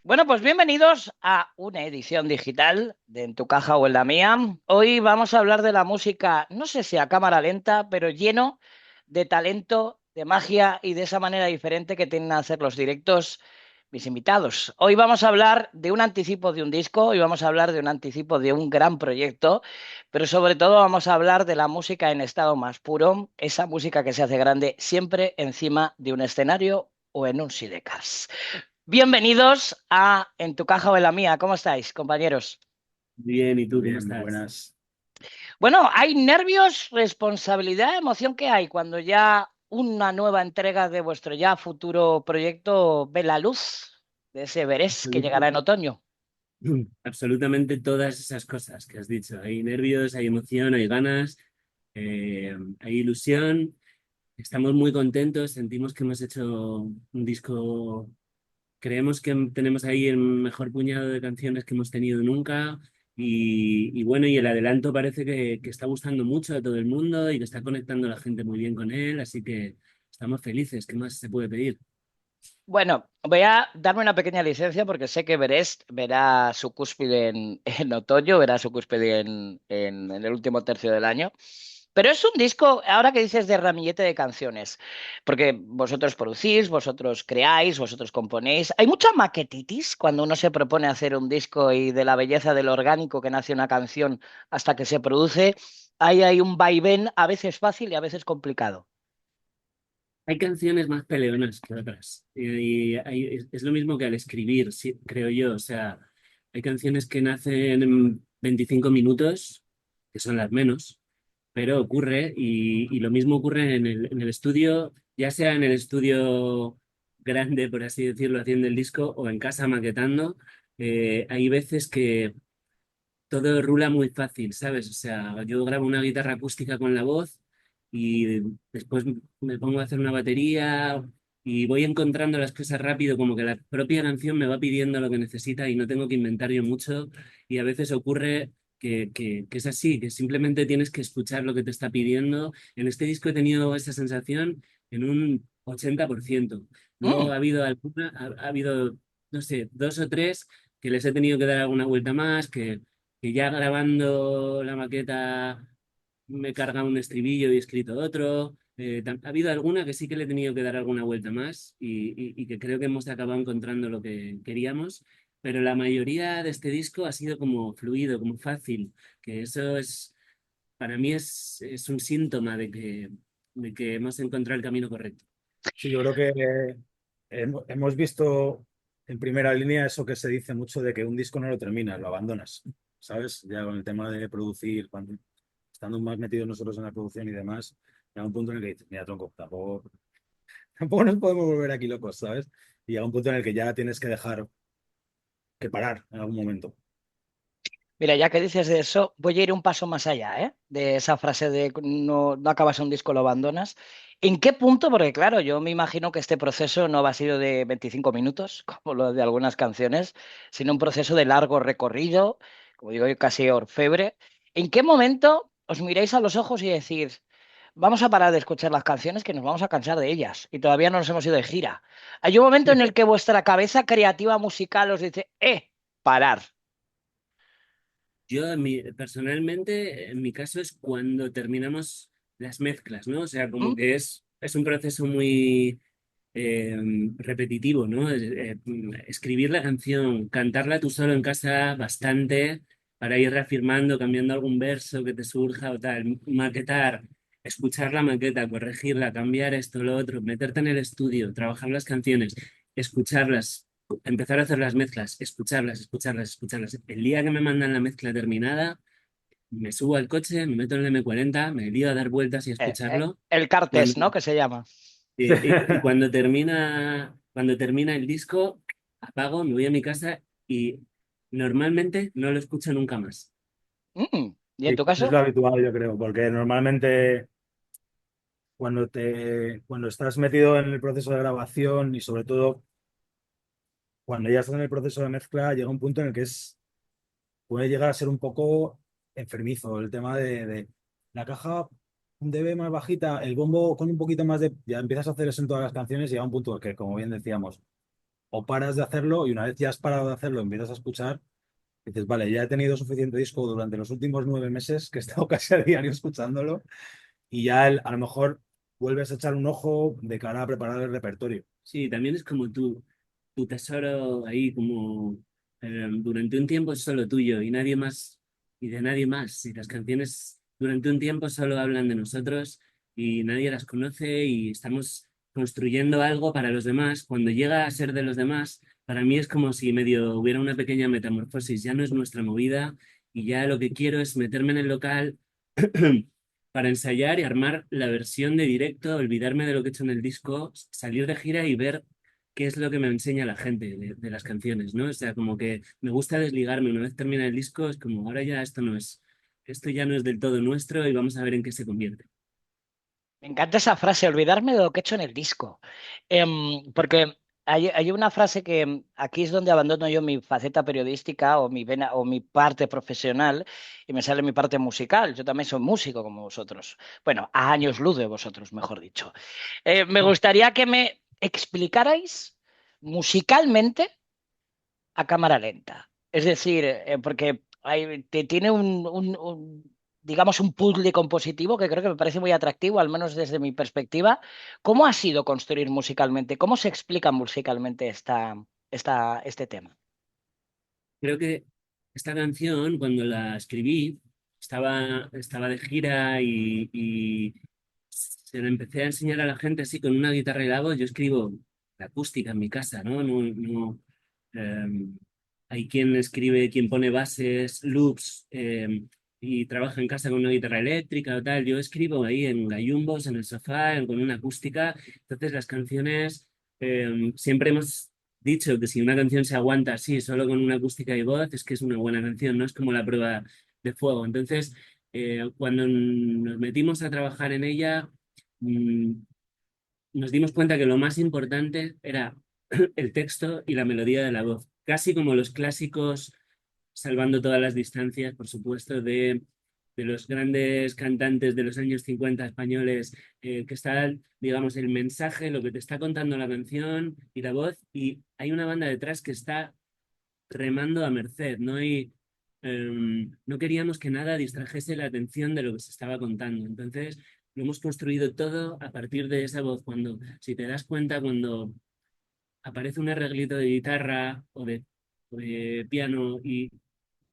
Bueno, pues bienvenidos a una edición digital de En tu caja o en la mía. Hoy vamos a hablar de la música, no sé si a cámara lenta, pero lleno de talento, de magia y de esa manera diferente que tienen a hacer los directos mis invitados. Hoy vamos a hablar de un anticipo de un disco, hoy vamos a hablar de un anticipo de un gran proyecto, pero sobre todo vamos a hablar de la música en estado más puro, esa música que se hace grande siempre encima de un escenario o en un sidecars. Bienvenidos a En tu caja o en la mía. ¿Cómo estáis, compañeros? Bien, ¿y tú cómo Bien, muy estás? buenas. Bueno, hay nervios, responsabilidad, emoción que hay cuando ya una nueva entrega de vuestro ya futuro proyecto ve la luz de ese Everest que llegará en Absoluta- otoño. Absolutamente todas esas cosas que has dicho. Hay nervios, hay emoción, hay ganas, hay ilusión. Estamos muy contentos, sentimos que hemos hecho un disco, creemos que tenemos ahí el mejor puñado de canciones que hemos tenido nunca. Y bueno, y el adelanto parece que está gustando mucho a todo el mundo y que está conectando a la gente muy bien con él, así que estamos felices. ¿Qué más se puede pedir? Bueno, voy a darme una pequeña licencia porque sé que Everest verá su cúspide en otoño, verá su cúspide en el último tercio del año. Pero es un disco, ahora que dices de ramillete de canciones, porque vosotros producís, vosotros creáis, vosotros componéis. Hay mucha maquetitis cuando uno se propone hacer un disco y de la belleza del orgánico que nace una canción hasta que se produce, hay un vaivén a veces fácil y a veces complicado. Hay canciones más peleonas que otras. Es lo mismo que al escribir, sí, creo yo. O sea, hay canciones que nacen en 25 minutos, que son las menos, pero ocurre. Y lo mismo ocurre en el estudio, ya sea en el estudio grande, por así decirlo, haciendo el disco, o en casa maquetando. Hay veces que todo rula muy fácil, ¿sabes? O sea, yo grabo una guitarra acústica con la voz y después me pongo a hacer una batería y voy encontrando las cosas rápido, como que la propia canción me va pidiendo lo que necesita y no tengo que inventar yo mucho. Y a veces ocurre que es así, que simplemente tienes que escuchar lo que te está pidiendo. En este disco he tenido esa sensación en un 80%. Luego Mm. ha habido, no sé, dos o tres que les he tenido que dar alguna vuelta más, que ya grabando la maqueta me carga un estribillo y he escrito otro. Ha habido alguna que sí que le he tenido que dar alguna vuelta más y que creo que hemos acabado encontrando lo que queríamos, pero la mayoría de este disco ha sido como fluido, como fácil, que eso es, para mí es un síntoma de que hemos encontrado el camino correcto. Sí, yo creo que hemos visto en primera línea eso que se dice mucho de que un disco no lo terminas, lo abandonas, ¿sabes? Ya con el tema de producir, cuando, estando más metidos nosotros en la producción y demás, llega un punto en el que dices, mira, tronco, tampoco nos podemos volver aquí locos, ¿sabes? Y llega un punto en el que ya tienes que dejar que parar en algún momento. Mira, ya que dices de eso, voy a ir un paso más allá, ¿eh? De esa frase de no, no acabas un disco, lo abandonas. ¿En qué punto? Porque claro, yo me imagino que este proceso no va a ser de 25 minutos, como lo de algunas canciones, sino un proceso de largo recorrido, como digo yo, casi orfebre. ¿En qué momento os miráis a los ojos y decís, vamos a parar de escuchar las canciones que nos vamos a cansar de ellas y todavía no nos hemos ido de gira? Hay un momento en el que vuestra cabeza creativa musical os dice, parar. Yo, personalmente, en mi caso es cuando terminamos las mezclas, ¿no? O sea, como ¿Mm? que es un proceso muy eh, repetitivo, ¿no? Escribir la canción, cantarla tú solo en casa bastante para ir reafirmando, cambiando algún verso que te surja o tal, maquetar, escuchar la maqueta, corregirla, cambiar esto, lo otro, meterte en el estudio, trabajar las canciones, escucharlas, empezar a hacer las mezclas, escucharlas, escucharlas, escucharlas. El día que me mandan la mezcla terminada, me subo al coche, me meto en el M40, me lío a dar vueltas y a escucharlo. El Cartes, Cuando, ¿no? Que se llama. y cuando termina el disco, apago, me voy a mi casa y normalmente no lo escucho nunca más. ¿Y en Sí, tu es caso? lo habitual, yo creo, porque normalmente cuando estás metido en el proceso de grabación y sobre todo cuando ya estás en el proceso de mezcla, llega un punto en el que puede llegar a ser un poco enfermizo el tema de la caja un dB más bajita, el bombo con un poquito más de... Ya empiezas a hacer eso en todas las canciones y llega un punto que, como bien decíamos, o paras de hacerlo y una vez ya has parado de hacerlo, empiezas a escuchar, dices, vale, ya he tenido suficiente disco durante los últimos 9 meses que he estado casi a diario escuchándolo y ya a lo mejor vuelves a echar un ojo de cara a preparar el repertorio. Sí, también es como tu tesoro ahí, como durante un tiempo es solo tuyo y nadie más, y de nadie más. Y las canciones durante un tiempo solo hablan de nosotros y nadie las conoce y estamos construyendo algo para los demás. Cuando llega a ser de los demás, para mí es como si medio hubiera una pequeña metamorfosis. Ya no es nuestra movida y ya lo que quiero es meterme en el local para ensayar y armar la versión de directo, olvidarme de lo que he hecho en el disco, salir de gira y ver qué es lo que me enseña la gente de las canciones, ¿no? O sea, como que me gusta desligarme. Una vez termina el disco, es como, ahora ya esto ya no es del todo nuestro y vamos a ver en qué se convierte. Me encanta esa frase, olvidarme de lo que he hecho en el disco. Porque hay una frase que aquí es donde abandono yo mi faceta periodística o mi vena o mi parte profesional y me sale mi parte musical. Yo también soy músico como vosotros. Bueno, a años luz de vosotros, mejor dicho. Me gustaría que me explicarais musicalmente a cámara lenta. Es decir, porque tiene digamos, un puzzle compositivo que creo que me parece muy atractivo, al menos desde mi perspectiva. ¿Cómo ha sido construir musicalmente? ¿Cómo se explica musicalmente este tema? Creo que esta canción, cuando la escribí, estaba de gira y se la empecé a enseñar a la gente así con una guitarra y la voz. Yo escribo la acústica en mi casa, ¿no? Hay quien escribe, quien pone bases, loops, y trabaja en casa con una guitarra eléctrica o tal. Yo escribo ahí en gallumbos, en el sofá, con una acústica. Entonces las canciones, siempre hemos dicho que si una canción se aguanta así, solo con una acústica y voz, es que es una buena canción, no es como la prueba de fuego. Entonces, cuando nos metimos a trabajar en ella, mm, nos dimos cuenta que lo más importante era el texto y la melodía de la voz, casi como los clásicos, salvando todas las distancias, por supuesto, de los grandes cantantes de los años 50 españoles, que está, digamos, el mensaje, lo que te está contando la canción y la voz, y hay una banda detrás que está remando a merced, ¿no? Y no queríamos que nada distrajese la atención de lo que se estaba contando. Entonces, lo hemos construido todo a partir de esa voz. Cuando, si te das cuenta, cuando aparece un arreglito de guitarra o de piano y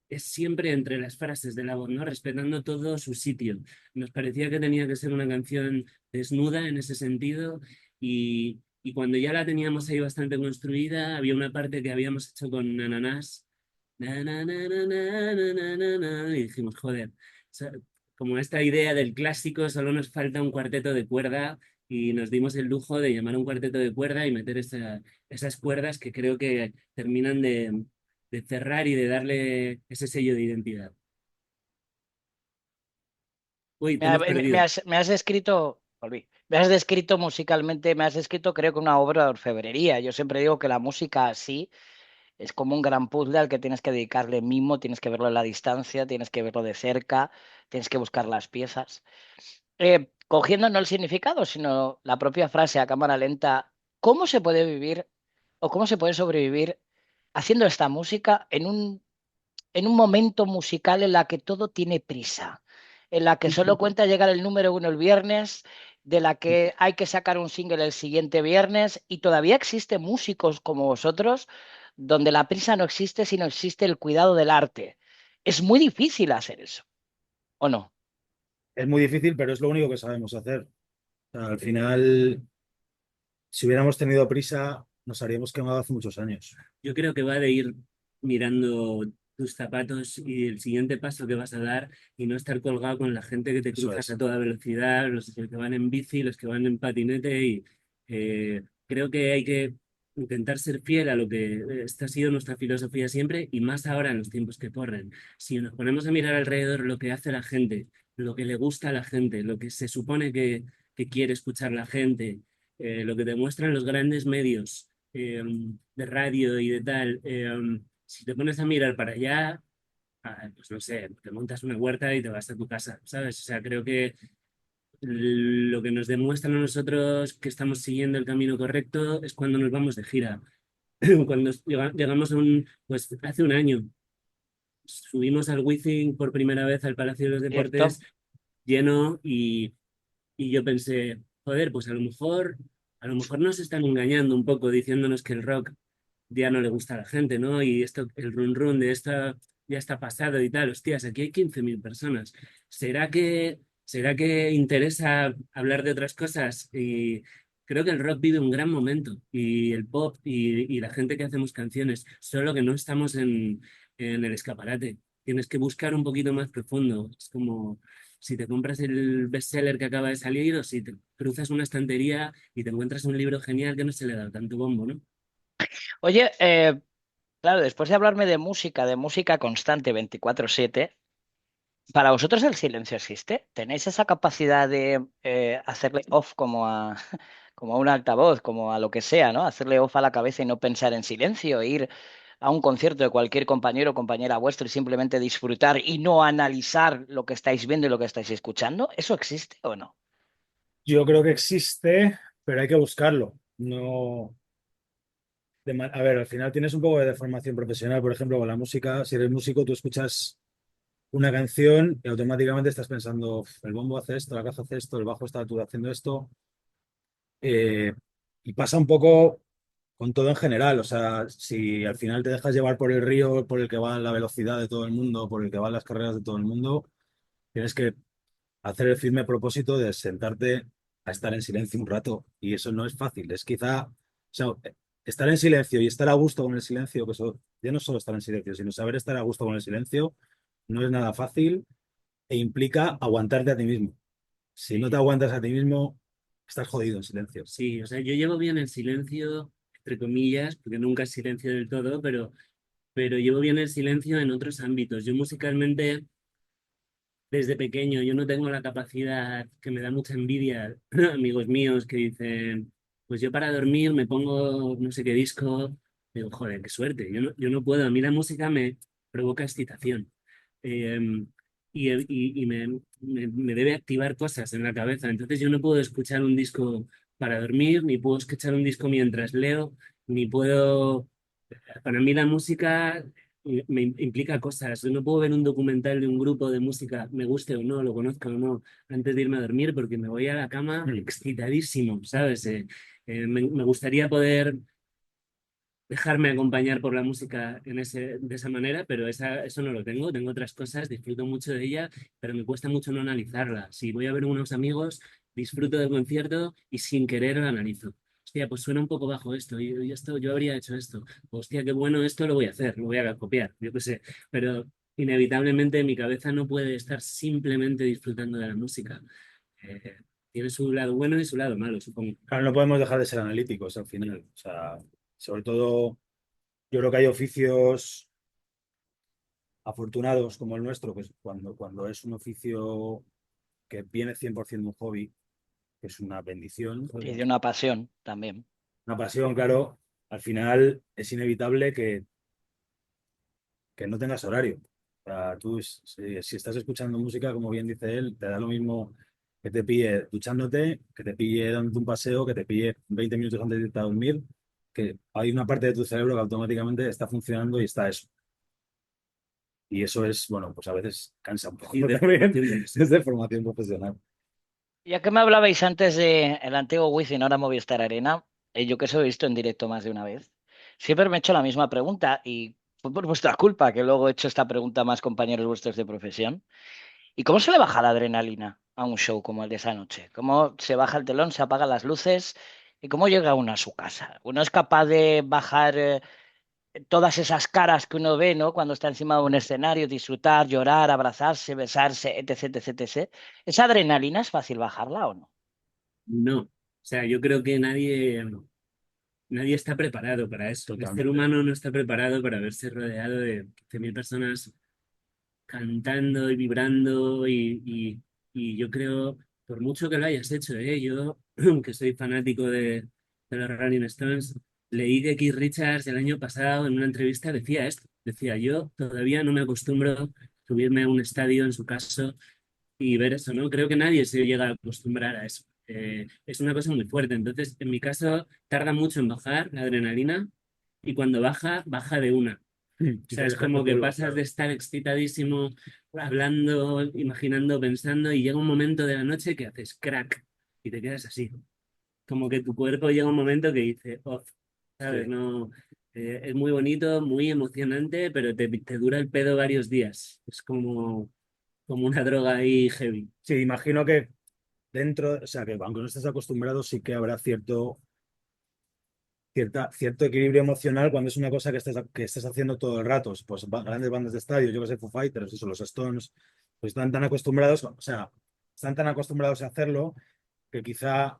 es siempre entre las frases de la voz, ¿no? Respetando todo su sitio. Nos parecía que tenía que ser una canción desnuda en ese sentido y cuando ya la teníamos ahí bastante construida, había una parte que habíamos hecho con Ananás. Na, na, na, na, na, na, na, na, na, y dijimos, joder, como esta idea del clásico, solo nos falta un cuarteto de cuerda y nos dimos el lujo de llamar a un cuarteto de cuerda y meter esas cuerdas que creo que terminan de cerrar y de darle ese sello de identidad. Uy, te Me, hemos me- me perdido. has, me has descrito, volví, me has descrito musicalmente, me has descrito creo que una obra de orfebrería. Yo siempre digo que la música así es como un gran puzzle al que tienes que dedicarle mimo, tienes que verlo a la distancia, tienes que verlo de cerca, tienes que buscar las piezas. Cogiendo no el significado, sino la propia frase a cámara lenta, ¿cómo se puede vivir o cómo se puede sobrevivir haciendo esta música en un momento musical en la que todo tiene prisa, en la que solo cuenta llegar el número uno el viernes, de la que hay que sacar un single el siguiente viernes y todavía existen músicos como vosotros donde la prisa no existe, sino existe el cuidado del arte? Es muy difícil hacer eso, ¿o no? Es muy difícil, pero es lo único que sabemos hacer. O sea, al final, si hubiéramos tenido prisa, nos habríamos quemado hace muchos años. Yo creo que va de ir mirando tus zapatos y el siguiente paso que vas a dar y no estar colgado con la gente que te Eso cruzas a es. toda velocidad, los que van en bici, los que van en patinete y creo que hay que intentar ser fiel a lo que esta ha sido nuestra filosofía siempre y más ahora en los tiempos que corren. Si nos ponemos a mirar alrededor lo que hace la gente, lo que le gusta a la gente, lo que se supone que quiere escuchar la gente, lo que demuestran los grandes medios de radio y de tal, si te pones a mirar para allá, pues no sé, te montas una huerta y te vas a tu casa, ¿sabes? O sea, creo que lo que nos demuestran a nosotros que estamos siguiendo el camino correcto es cuando nos vamos de gira. Cuando llegamos pues hace un año, subimos al Wizzing por primera vez al Palacio de los ¿cierto? Deportes lleno y yo pensé, joder, pues a lo mejor nos están engañando un poco diciéndonos que el rock ya no le gusta a la gente, ¿no? Y esto, el run run de esta ya está pasado y tal. Hostias, aquí hay 15.000 personas. ¿Será que interesa hablar de otras cosas? Y creo que el rock vive un gran momento y el pop y la gente que hacemos canciones, solo que no estamos en el escaparate. Tienes que buscar un poquito más profundo. Es como si te compras el bestseller que acaba de salir o si te cruzas una estantería y te encuentras un libro genial que no se le da tanto bombo, ¿no? Oye, claro, después de hablarme de música constante 24/7, ¿para vosotros el silencio existe? ¿Tenéis esa capacidad de hacerle off como a, como a un altavoz, como a lo que sea, ¿no? Hacerle off a la cabeza y no pensar en silencio, e ir a un concierto de cualquier compañero o compañera vuestro y simplemente disfrutar y no analizar lo que estáis viendo y lo que estáis escuchando. ¿Eso existe o no? Yo creo que existe, pero hay que buscarlo. No, a ver, al final tienes un poco de formación profesional, por ejemplo, con la música. Si eres músico, tú escuchas una canción y automáticamente estás pensando, "Uf, el bombo hace esto, la caja hace esto, el bajo está tú haciendo esto". Eh, y pasa un poco con todo en general. O sea, si al final te dejas llevar por el río por el que va la velocidad de todo el mundo, por el que van las carreras de todo el mundo, tienes que hacer el firme propósito de sentarte a estar en silencio un rato. Y eso no es fácil. Es quizá, o sea, estar en silencio y estar a gusto con el silencio, que eso ya no es solo estar en silencio, sino saber estar a gusto con el silencio, no es nada fácil e implica aguantarte a ti mismo. Si no te Sí. aguantas a ti mismo, estás jodido en silencio. Sí, o sea, yo llevo bien el silencio, entre comillas, porque nunca es silencio del todo, pero llevo bien el silencio en otros ámbitos. Yo musicalmente, desde pequeño, yo no tengo la capacidad que me da mucha envidia, amigos míos que dicen, pues yo para dormir me pongo no sé qué disco, digo, joder, qué suerte, yo no puedo, a mí la música me provoca excitación. Eh, y me debe activar cosas en la cabeza. Entonces yo no puedo escuchar un disco para dormir, ni puedo escuchar un disco mientras leo, ni puedo... Para mí la música me implica cosas. Yo no puedo ver un documental de un grupo de música, me guste o no, lo conozca o no, antes de irme a dormir, porque me voy a la cama Mm. excitadísimo, ¿sabes? Me gustaría poder dejarme acompañar por la música de esa manera, pero eso no lo tengo. Tengo otras cosas, disfruto mucho de ella, pero me cuesta mucho no analizarla. Si voy a ver unos amigos, disfruto del concierto y sin querer lo analizo. Hostia, pues suena un poco bajo esto, y esto, yo habría hecho esto. Hostia, qué bueno esto, lo voy a hacer, lo voy a copiar, yo qué sé. Pero inevitablemente mi cabeza no puede estar simplemente disfrutando de la música. Eh, Tiene su lado bueno y su lado malo, supongo. Claro, no podemos dejar de ser analíticos al final. O sea, sobre todo, yo creo que hay oficios afortunados como el nuestro, pues cuando es un oficio que viene 100% de un hobby, que es una bendición, Y joder, de una pasión también. una pasión, claro, al final es inevitable que no tengas horario. O sea, tú, si estás escuchando música, como bien dice él, te da lo mismo que te pille duchándote, que te pille dándote un paseo, que te pille 20 minutos antes de irte a dormir, que hay una parte de tu cerebro que automáticamente está funcionando y está eso. Y eso es, bueno, pues a veces cansa un poco Y de también formación de... desde formación profesional. Ya que me hablabais antes de el antiguo Wizzing, ahora Movistar Arena, yo que os he visto en directo más de una vez, siempre me he hecho la misma pregunta y fue por vuestra culpa que luego he hecho esta pregunta a más compañeros vuestros de profesión. ¿Y cómo se le baja la adrenalina a un show como el de esa noche? ¿Cómo se baja el telón, se apagan las luces y cómo llega uno a su casa? ¿Uno es capaz de bajar todas esas caras que uno ve, ¿no? Cuando está encima de un escenario, disfrutar, llorar, abrazarse, besarse, etc, etc, etc? ¿Esa adrenalina es fácil bajarla o no? No, o sea, yo creo que nadie está preparado para eso. El ser Totalmente. humano no está preparado para verse rodeado de 15.000 personas cantando y vibrando y yo creo, por mucho que lo hayas hecho, yo que soy fanático de los Rolling Stones, leí que Keith Richards el año pasado en una entrevista decía esto, decía, yo todavía no me acostumbro a subirme a un estadio en su caso y ver eso, ¿no? Creo que nadie se llega a acostumbrar a eso. Es una cosa muy fuerte. Entonces, en mi caso, tarda mucho en bajar la adrenalina y cuando baja, baja de una. O Y sea, te es deja en como que culo, pasas claro. de estar excitadísimo, hablando, imaginando, pensando, y llega un momento de la noche que haces crack y te quedas así. Como que tu cuerpo llega un momento que dice, off, ¿sabes? Sí. No, es muy bonito, muy emocionante, pero te dura el pedo varios días. Es como una droga ahí heavy. Sí, imagino que dentro, o sea, que aunque no estés acostumbrado, sí que habrá cierto equilibrio emocional cuando es una cosa que estés haciendo todo el rato. Pues grandes bandas de estadio, yo que sé, Foo Fighters, eso, los Stones, pues están tan acostumbrados, o sea, están tan acostumbrados a hacerlo que quizá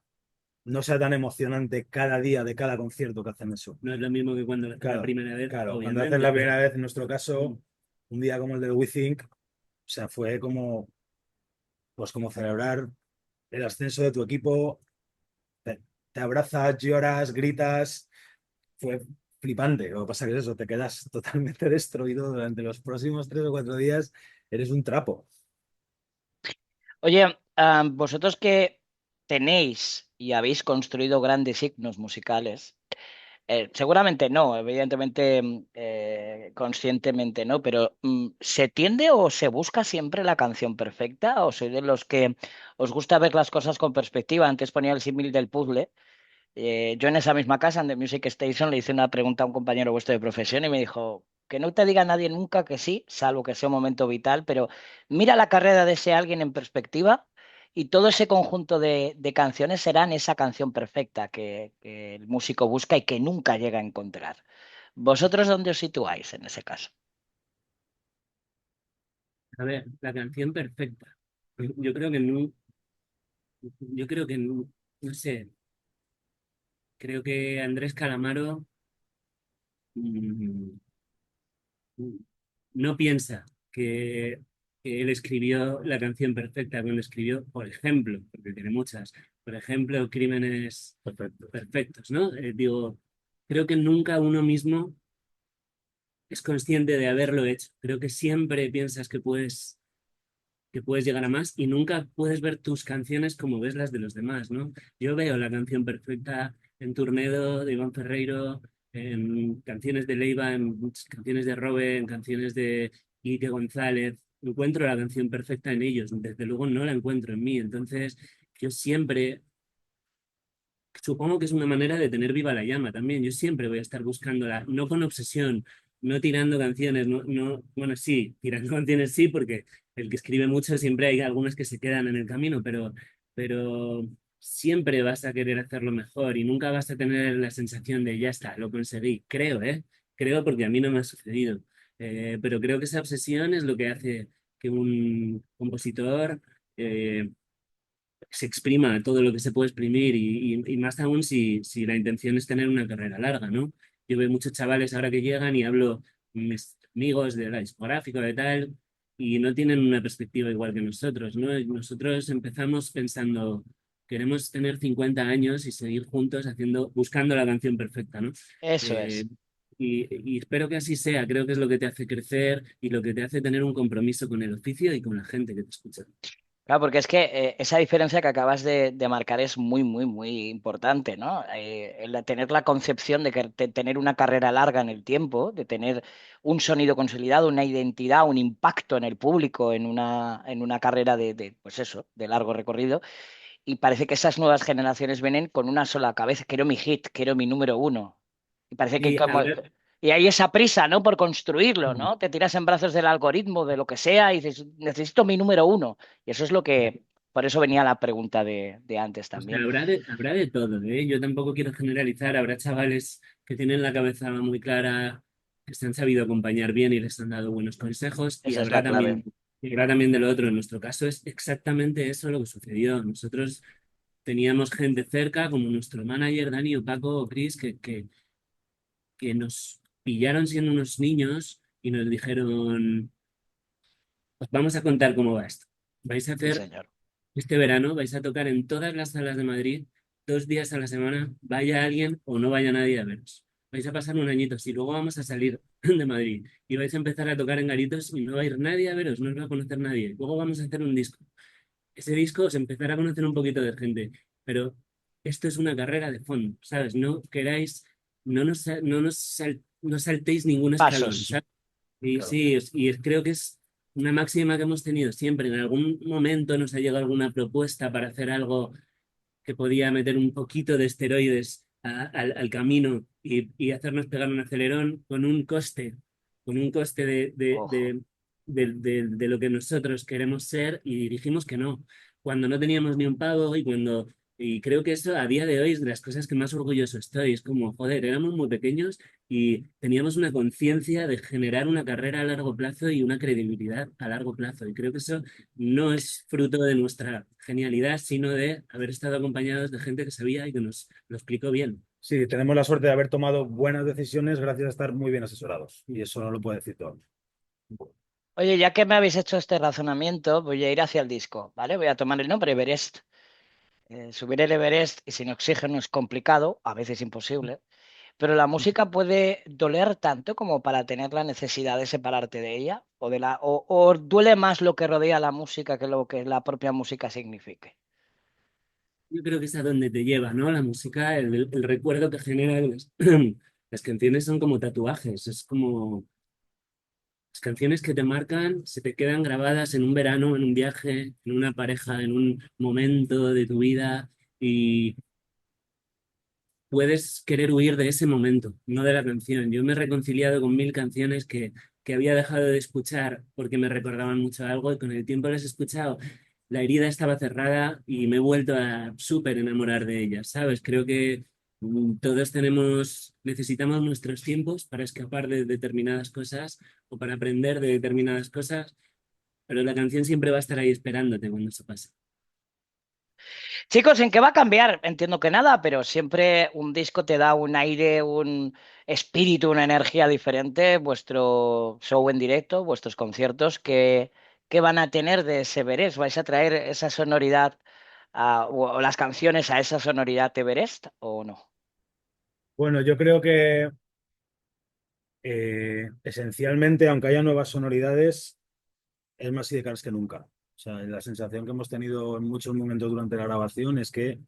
no sea tan emocionante cada día de cada concierto que hacen eso. No es lo mismo que cuando lo haces la Claro, primera vez, claro, cuando haces obviamente, la pero primera vez, en nuestro caso, un día como el de We Think, o sea, fue como, pues como celebrar el ascenso de tu equipo, te, te abrazas, lloras, gritas, fue flipante. Lo que pasa que es eso, te quedas totalmente destruido durante los próximos 3 o 4 días, eres un trapo. Oye, vosotros que tenéis y habéis construido grandes signos musicales, seguramente no, evidentemente, conscientemente no, pero ¿se tiende o se busca siempre la canción perfecta? ¿O sois de los que os gusta ver las cosas con perspectiva? Antes ponía el símil del puzzle. Yo en esa misma casa, en The Music Station, le hice una pregunta a un compañero vuestro de profesión y me dijo que no te diga nadie nunca que sí, salvo que sea un momento vital, pero mira la carrera de ese alguien en perspectiva y todo ese conjunto de canciones serán esa canción perfecta que el músico busca y que nunca llega a encontrar. ¿Vosotros dónde os situáis en ese caso? a ver, la canción perfecta. Yo creo que no, yo creo que no, no sé, creo que Andrés Calamaro mm, no piensa que él escribió la canción perfecta cuando escribió, por ejemplo, porque tiene muchas, por ejemplo, Crímenes Perfecto. Perfectos, ¿no? Digo, creo que nunca uno mismo es consciente de haberlo hecho. Creo que siempre piensas que puedes llegar a más y nunca puedes ver tus canciones como ves las de los demás, ¿no? Yo veo la canción perfecta en Turnedo, de Iván Ferreiro, en canciones de Leiva, en muchas canciones de Robe, en canciones de Quique González. Encuentro la canción perfecta en ellos, desde luego no la encuentro en mí. Entonces, yo siempre, supongo que es una manera de tener viva la llama también. Yo siempre voy a estar buscándola, no con obsesión, no tirando canciones, bueno, sí, tirando canciones sí, porque el que escribe mucho siempre hay algunas que se quedan en el camino, pero siempre vas a querer hacerlo mejor y nunca vas a tener la sensación de ya está, lo conseguí. Creo, ¿eh? Creo porque a mí no me ha sucedido. Pero creo que esa obsesión es lo que hace que un compositor se exprima todo lo que se puede exprimir y más aún si la intención es tener una carrera larga, ¿no? Yo veo muchos chavales ahora que llegan y hablo con mis amigos de la discográfica de tal y no tienen una perspectiva igual que nosotros, ¿no? Nosotros empezamos pensando, queremos tener 50 años y seguir juntos buscando la canción perfecta, ¿no? Eso Eh, es. y espero que así sea, creo que es lo que te hace crecer y lo que te hace tener un compromiso con el oficio y con la gente que te escucha. Claro, porque es que esa diferencia que acabas de marcar es muy, muy, muy importante, ¿no? Tener la concepción de que tener una carrera larga en el tiempo, de tener un sonido consolidado, una identidad, un impacto en el público, en una carrera pues eso, de largo recorrido. Y parece que esas nuevas generaciones vienen con una sola cabeza. Quiero mi hit, quiero mi número uno. Y parece que Y como... ahora, Y hay esa prisa, ¿no? Por construirlo, ¿no? Te tiras en brazos del algoritmo, de lo que sea, y dices, necesito mi número uno. Y eso es lo que... Por eso venía la pregunta de antes o sea, también. habrá de todo, ¿eh? Yo tampoco quiero generalizar, habrá chavales que tienen la cabeza muy clara, que se han sabido acompañar bien y les han dado buenos consejos, y Esa es habrá la también, clave. y habrá también de lo otro. En nuestro caso es exactamente eso lo que sucedió. Nosotros teníamos gente cerca, como nuestro manager, Dani, o Paco o Chris, que nos pillaron siendo unos niños y nos dijeron, os vamos a contar cómo va esto. Vais a Sí, hacer señor. Este verano vais a tocar en todas las salas de Madrid, 2 días a la semana, vaya alguien o no vaya nadie a veros. Vais a pasar un añito así, luego vamos a salir de Madrid y vais a empezar a tocar en garitos y no va a ir nadie a veros, no os va a conocer nadie. Luego vamos a hacer un disco. Ese disco os empezará a conocer un poquito de gente, pero esto es una carrera de fondo, ¿sabes? No queráis no saltéis ningún escalón, Pasos. ¿sabes? Y Claro. sí, creo que es una máxima que hemos tenido siempre. En algún momento nos ha llegado alguna propuesta para hacer algo que podía meter un poquito de esteroides al camino y hacernos pegar un acelerón con un coste Ojo. de lo que nosotros queremos ser, y dijimos que no, cuando no teníamos ni un pago y creo que eso a día de hoy es de las cosas que más orgulloso estoy. Es como, joder, éramos muy pequeños y teníamos una conciencia de generar una carrera a largo plazo y una credibilidad a largo plazo. Y creo que eso no es fruto de nuestra genialidad, sino de haber estado acompañados de gente que sabía y que nos lo explicó bien. Sí, tenemos la suerte de haber tomado buenas decisiones gracias a estar muy bien asesorados. Y eso no lo puede decir todo. Oye, ya que me habéis hecho este razonamiento, voy a ir hacia el disco, ¿vale? Voy a tomar el nombre Everest. Subir el Everest y sin oxígeno es complicado, a veces imposible, pero la música puede doler tanto como para tener la necesidad de separarte de ella, o duele más lo que rodea la música que lo que la propia música signifique. Yo creo que es a donde te lleva, ¿no? La música, el recuerdo que genera las canciones son como tatuajes, es como las canciones que te marcan, se te quedan grabadas en un verano, en un viaje, en una pareja, en un momento de tu vida, y puedes querer huir de ese momento, no de la canción. Yo me he reconciliado con mil canciones que había dejado de escuchar porque me recordaban mucho algo, y con el tiempo las he escuchado. La herida estaba cerrada y me he vuelto a súper enamorar de ellas, ¿sabes? Creo que todos necesitamos nuestros tiempos para escapar de determinadas cosas o para aprender de determinadas cosas, pero la canción siempre va a estar ahí esperándote cuando eso pase. Chicos, ¿en qué va a cambiar? Entiendo que nada, pero siempre un disco te da un aire, un espíritu, una energía diferente. Vuestro show en directo, vuestros conciertos, ¿qué van a tener de Everest? ¿Vais a traer esa sonoridad o las canciones a esa sonoridad Everest o no? Bueno, yo creo que esencialmente, aunque haya nuevas sonoridades, es más Sidecars que nunca. O sea, la sensación que hemos tenido en muchos momentos durante la grabación es que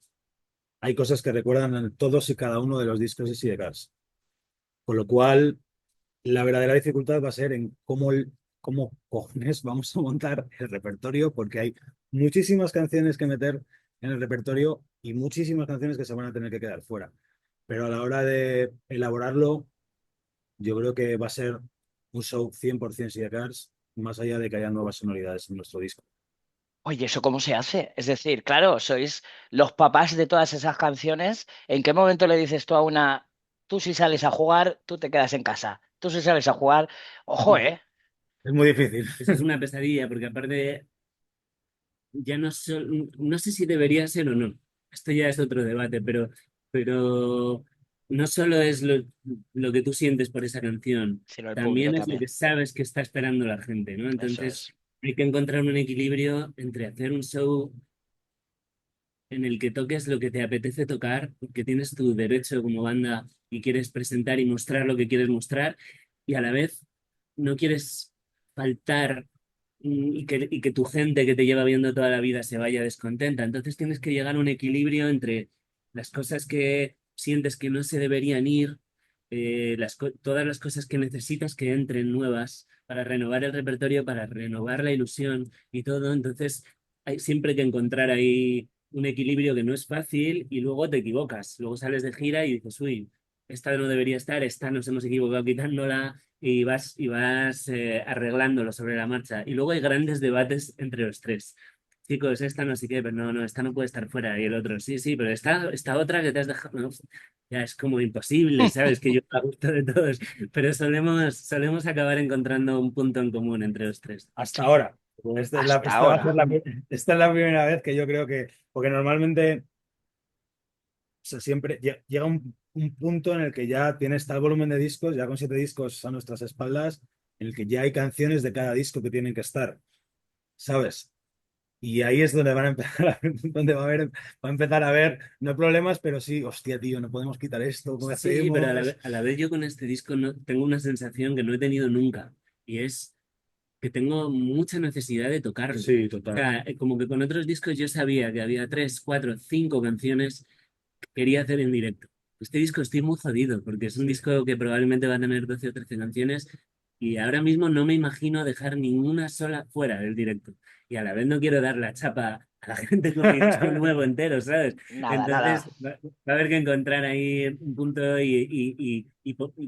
hay cosas que recuerdan en todos y cada uno de los discos de Sidecars. Con lo cual, la verdadera dificultad va a ser en cómo cojones vamos a montar el repertorio, porque hay muchísimas canciones que meter en el repertorio y muchísimas canciones que se van a tener que quedar fuera. Pero a la hora de elaborarlo, yo creo que va a ser un show 100% Sidecars, más allá de que haya nuevas sonoridades en nuestro disco. Oye, ¿eso cómo se hace? Es decir, claro, sois los papás de todas esas canciones. ¿En qué momento le dices tú a una, tú si sales a jugar, tú te quedas en casa? Tú si sales a jugar, ojo, ¿eh? Es muy difícil. Eso es una pesadilla, porque aparte ya no sé si debería ser o no. Esto ya es otro debate, pero no solo es lo que tú sientes por esa canción, Sino el público también es lo también. que sabes que está esperando la gente, ¿no? Eso Entonces, es. hay que encontrar un equilibrio entre hacer un show en el que toques lo que te apetece tocar, porque tienes tu derecho como banda y quieres presentar y mostrar lo que quieres mostrar, y a la vez no quieres faltar, y que tu gente que te lleva viendo toda la vida se vaya descontenta. Entonces tienes que llegar a un equilibrio entre las cosas que sientes que no se deberían ir, todas las cosas que necesitas que entren nuevas para renovar el repertorio, para renovar la ilusión y todo. Entonces hay siempre que encontrar ahí un equilibrio que no es fácil, y luego te equivocas. Luego sales de gira y dices, uy, esta no debería estar, esta nos hemos equivocado quitándola, y vas arreglándolo sobre la marcha. Y luego hay grandes debates entre los tres. Chicos, esta no sé qué, pero no, no, esta no puede estar fuera. Y el otro, sí, sí, pero esta otra que te has dejado, no, ya es como imposible, ¿sabes? Que yo a gusto de todos, pero solemos acabar encontrando un punto en común entre los tres. Hasta ahora. Pues Hasta esta va a ser ahora. esta es la primera vez que yo creo que, porque normalmente, o sea, siempre llega un punto en el que ya tienes tal volumen de discos, ya con 7 discos a nuestras espaldas, en el que ya hay canciones de cada disco que tienen que estar, ¿sabes? Y ahí es donde van a empezar donde va a empezar a haber, no problemas, pero sí, hostia, tío, no podemos quitar esto, ¿cómo Sí, pero hacemos? a la vez yo con este disco no, tengo una sensación que no he tenido nunca, y es que tengo mucha necesidad de tocarlo. Sí, O total. sea, como que con otros discos yo sabía que había tres, cuatro, cinco canciones que quería hacer en directo. este disco estoy muy jodido, porque es un disco que probablemente va a tener 12 o 13 canciones y ahora mismo no me imagino dejar ninguna sola fuera del directo. Y a la vez no quiero dar la chapa a la gente con mi disco nuevo entero, ¿sabes? Nada, nada. Entonces va a haber que encontrar ahí un punto y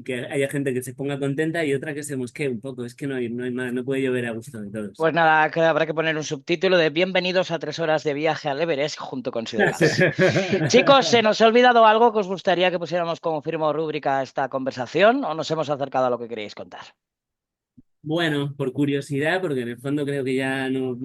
que haya gente que se ponga contenta y otra que se mosquee un poco. Es que no hay más, no puede llover a gusto de todos. Pues nada, que habrá que poner un subtítulo de Bienvenidos a 3 horas de viaje al Everest junto con Sideras. Chicos, ¿se nos ha olvidado algo que os gustaría que pusiéramos como firma o rúbrica a esta conversación o nos hemos acercado a lo que queréis contar? Bueno, por curiosidad, porque en el fondo creo que ya no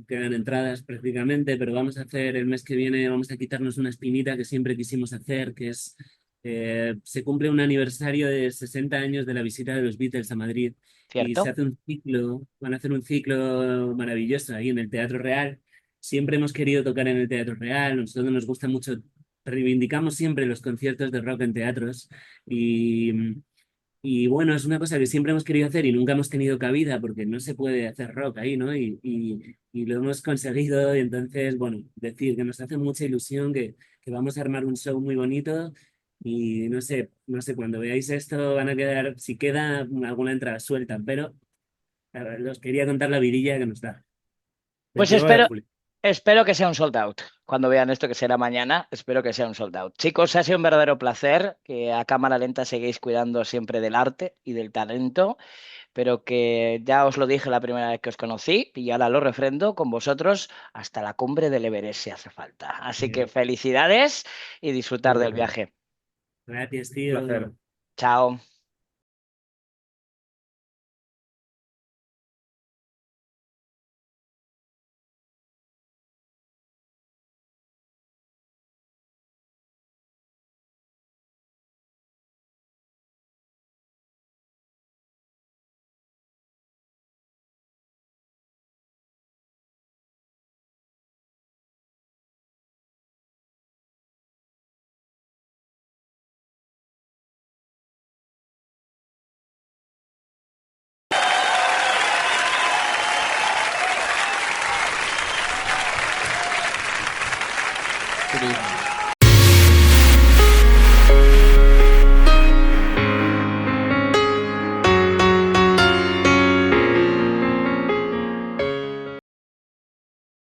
quedan entradas prácticamente, pero vamos a hacer el mes que viene, vamos a quitarnos una espinita que siempre quisimos hacer, que es, se cumple un aniversario de 60 años de la visita de los Beatles a Madrid y se ¿Cierto? hace un ciclo, van a hacer un ciclo maravilloso ahí en el Teatro Real. Siempre hemos querido tocar en el Teatro Real, a nosotros nos gusta mucho, reivindicamos siempre los conciertos de rock en teatros y... Y bueno, es una cosa que siempre hemos querido hacer y nunca hemos tenido cabida porque no se puede hacer rock ahí, ¿no? Y lo hemos conseguido y entonces, bueno, decir que nos hace mucha ilusión que vamos a armar un show muy bonito y no sé, cuando veáis esto van a quedar, si queda alguna entrada suelta, pero a ver, os quería contar la virilla que nos da. Pues 29 de espero, julio. espero que sea un sold out. Cuando vean esto, que será mañana, espero que sea un sold out. Chicos, ha sido un verdadero placer que a cámara lenta seguís cuidando siempre del arte y del talento, pero que ya os lo dije la primera vez que os conocí y ahora lo refrendo con vosotros hasta la cumbre del Everest si hace falta. Así que felicidades y disfrutar del Igualmente. viaje. Gracias, Un placer. tío. Chao. Pero-